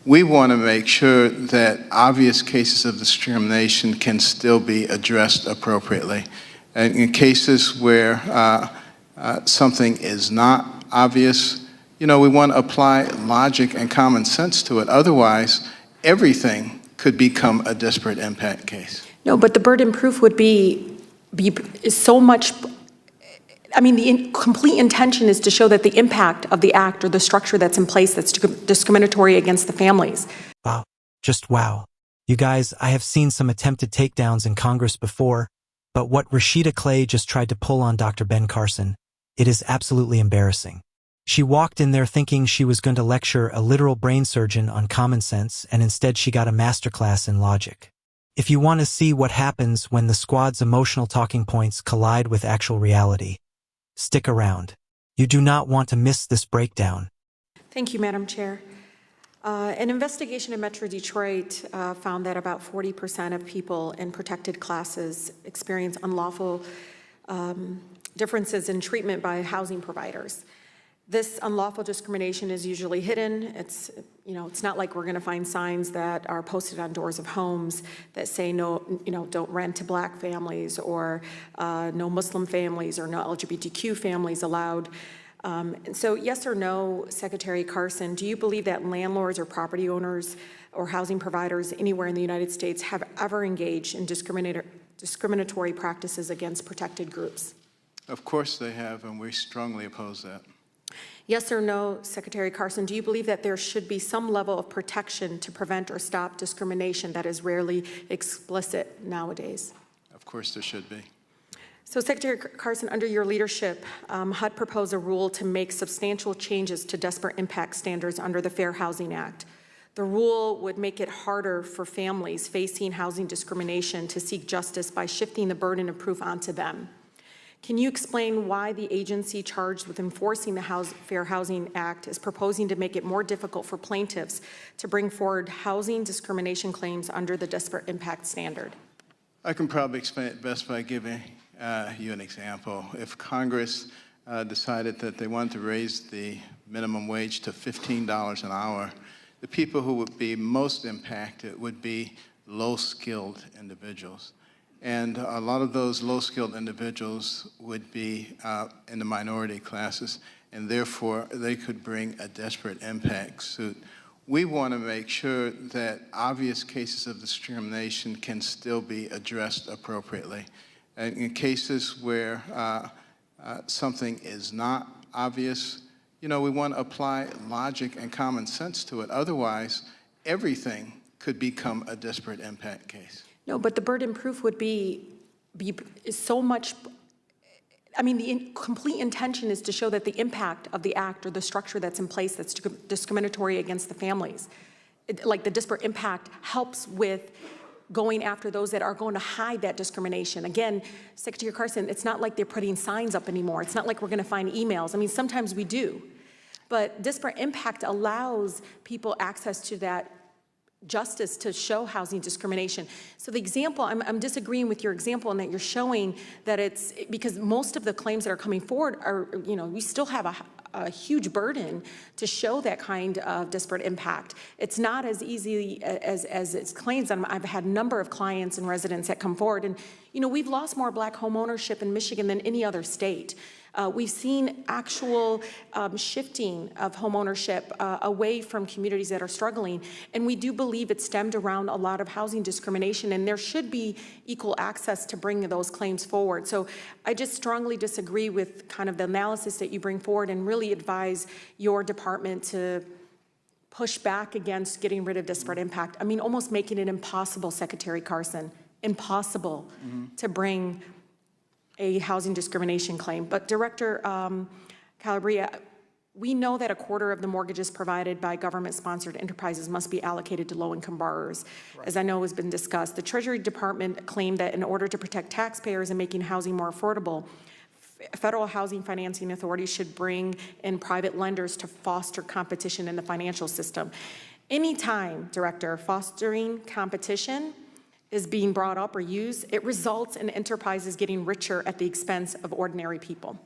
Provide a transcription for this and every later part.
we want to make sure that obvious cases of discrimination can still be addressed appropriately. And in cases where something is not obvious, we want to apply logic and common sense to it. Otherwise, everything could become a disparate impact case. No, but the burden proof would be so much. I mean, the complete intention is to show that the impact of the act or the structure that's in place that's discriminatory against the families. Wow. Just wow. You guys, I have seen some attempted takedowns in Congress before, but what Rashida Tlaib just tried to pull on Dr. Ben Carson, it is absolutely embarrassing. She walked in there thinking she was going to lecture a literal brain surgeon on common sense, and instead she got a masterclass in logic. If you want to see what happens when the squad's emotional talking points collide with actual reality, stick around. You do not want to miss this breakdown. Thank you, Madam Chair. An investigation in Metro Detroit found that about 40% of people in protected classes experience unlawful differences in treatment by housing providers. This unlawful discrimination is usually hidden. It's not like we're going to find signs that are posted on doors of homes that say no, don't rent to black families, or no Muslim families, or no LGBTQ families allowed. And so, yes or no, Secretary Carson, do you believe that landlords or property owners or housing providers anywhere in the United States have ever engaged in discriminatory practices against protected groups? Of course they have, and we strongly oppose that. Yes or no, Secretary Carson, do you believe that there should be some level of protection to prevent or stop discrimination that is rarely explicit nowadays? Of course there should be. So, Secretary Carson, under your leadership, HUD proposed a rule to make substantial changes to disparate impact standards under the Fair Housing Act. The rule would make it harder for families facing housing discrimination to seek justice by shifting the burden of proof onto them. Can you explain why the agency charged with enforcing the Fair Housing Act is proposing to make it more difficult for plaintiffs to bring forward housing discrimination claims under the disparate impact standard? I can probably explain it best by giving you an example. If Congress decided that they wanted to raise the minimum wage to $15 an hour, the people who would be most impacted would be low-skilled individuals. And a lot of those low-skilled individuals would be in the minority classes, and therefore they could bring a disparate impact suit. We want to make sure that obvious cases of discrimination can still be addressed appropriately. And in cases where something is not obvious, we want to apply logic and common sense to it. Otherwise, everything could become a disparate impact case. No, but the burden proof would be so much. I mean, the complete intention is to show that the impact of the act or the structure that's in place that's discriminatory against the families, like the disparate impact, helps with going after those that are going to hide that discrimination. Again, Secretary Carson, it's not like they're putting signs up anymore. It's not like we're going to find emails. I mean, sometimes we do. But disparate impact allows people access to that justice to show housing discrimination. So the example, I'm disagreeing with your example in that you're showing that it's because most of the claims that are coming forward are, we still have a huge burden to show that kind of disparate impact. It's not as easy as it claims. I've had a number of clients and residents that come forward, and we've lost more black home ownership in Michigan than any other state. We've seen actual shifting of home ownership away from communities that are struggling, and we do believe it stemmed around a lot of housing discrimination, and there should be equal access to bring those claims forward. So I just strongly disagree with kind of the analysis that you bring forward, and really advise your department to push back against getting rid of disparate impact. I mean, almost making it impossible, Secretary Carson, impossible to bring a housing discrimination claim. But Director Calabria, we know that a quarter of the mortgages provided by government-sponsored enterprises must be allocated to low-income borrowers. Right. As I know has been discussed, the Treasury Department claimed that in order to protect taxpayers and making housing more affordable, federal housing financing authorities should bring in private lenders to foster competition in the financial system. Anytime, Director, fostering competition is being brought up or used, it results in enterprises getting richer at the expense of ordinary people.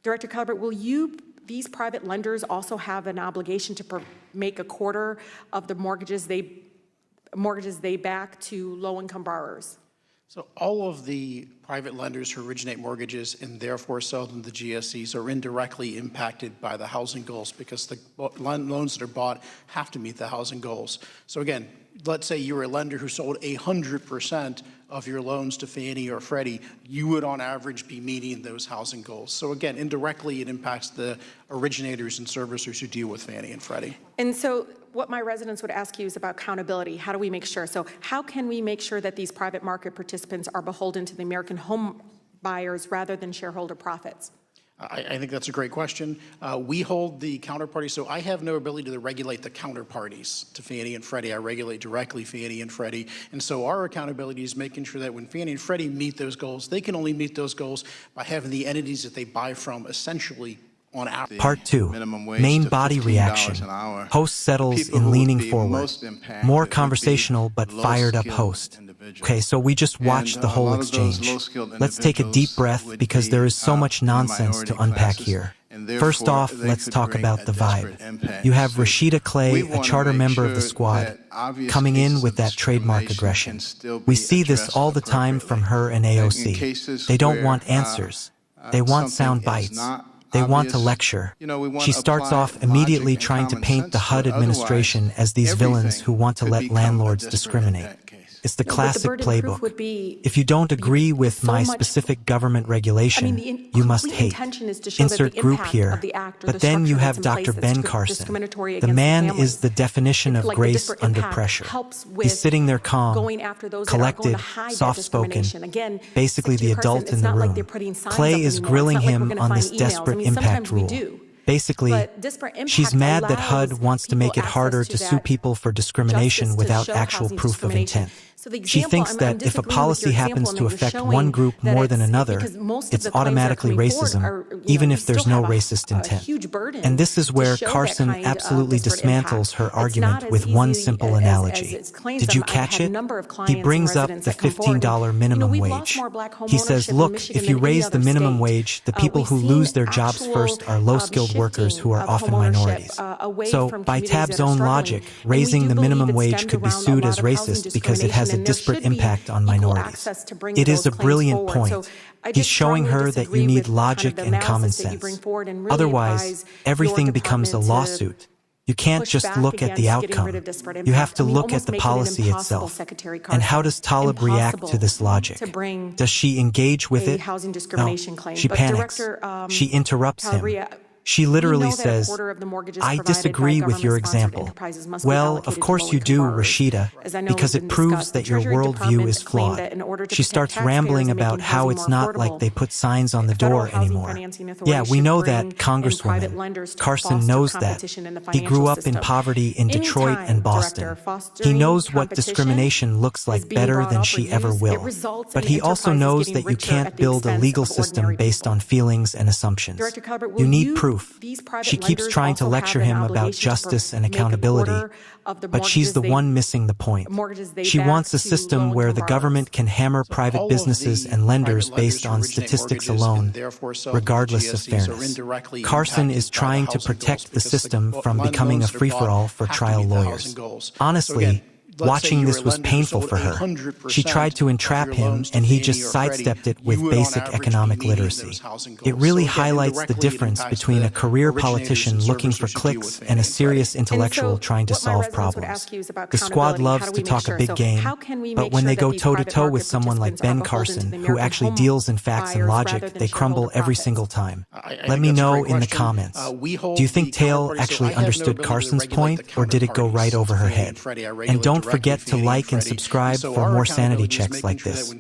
Director Calvert, will you these private lenders also have an obligation to make a quarter of the mortgages they back to low-income borrowers? So all of the private lenders who originate mortgages and therefore sell them to GSEs are indirectly impacted by the housing goals because the loans that are bought have to meet the housing goals. So again, let's say you're a lender who sold 100% of your loans to Fannie or Freddie, you would on average be meeting those housing goals. So again, indirectly it impacts the originators and servicers who deal with Fannie and Freddie. And so what my residents would ask you is about accountability. How do we make sure? So how can we make sure that these private market participants are beholden to the American home buyers rather than shareholder profits? I think that's a great question. We hold the counterparty, so I have no ability to regulate the counterparties to Fannie and Freddie. I regulate directly Fannie and Freddie. And so our accountability is making sure that when Fannie and Freddie meet those goals, they can only meet those goals by having the entities that they buy from essentially on average. Part 2, main body reaction. Host settles in leaning forward. More conversational but fired up host. Okay, so we just watched the whole exchange. Let's take a deep breath because there is so much nonsense to unpack here. First off, let's talk about the vibe. You have Rashida Tlaib, a charter member of the squad, coming in with that trademark aggression. We see this all the time from her and AOC. They don't want answers. They want sound bites. They want to lecture. She starts off immediately trying to paint the HUD administration as these villains who want to let landlords discriminate. It's the classic playbook. If you don't agree with my specific government regulation, you must hate. Insert group here. But then you have Dr. Ben Carson. The man is the definition of grace under pressure. He's sitting there calm, collected, soft-spoken, basically the adult in the room. Clay is grilling him on this desperate impact rule. Basically, she's mad that HUD wants to make it harder to sue people for discrimination without actual proof of intent. She thinks that if a policy happens to affect one group more than another, it's automatically racism, even if there's no racist intent. And this is where Carson absolutely dismantles her argument with one simple analogy. Did you catch it? He brings up the $15 minimum wage. He says, look, if you raise the minimum wage, the people who lose their jobs first are low-skilled workers who are often minorities. So, by Tabb's own logic, raising the minimum wage could be sued as racist because it has a disparate impact on minorities. It is a brilliant point. He's showing her that you need logic and common sense. Otherwise, everything becomes a lawsuit. You can't just look at the outcome. You have to look at the policy itself. And how does Tlaib react to this logic? Does she engage with it? No. She panics. She interrupts him. She literally says, I disagree with your example. Well, of course you do, Rashida, because it proves that your worldview is flawed. She starts rambling about how it's not like they put signs on the door anymore. Yeah, we know that, Congresswoman. Carson knows that. He grew up in poverty in Detroit and Boston. He knows what discrimination looks like better than she ever will. But he also knows that you can't build a legal system based on feelings and assumptions. You need proof. She keeps trying to lecture him about justice and accountability, but she's the one missing the point. She wants a system where the government can hammer private businesses and lenders based on statistics alone, regardless of fairness. Carson is trying to protect the system from becoming a free-for-all for trial lawyers. Honestly, watching this was painful for her. She tried to entrap him, and he just sidestepped it with basic economic literacy. It really highlights the difference between a career politician looking for clicks and a serious intellectual trying to solve problems. The squad loves to talk a big game, but when they go toe-to-toe with someone like Ben Carson, who actually deals in facts and logic, they crumble every single time. Let me know in the comments. Do you think Tlaib actually understood Carson's point, or did it go right over her head? And don't forget to like and subscribe for more sanity checks like this.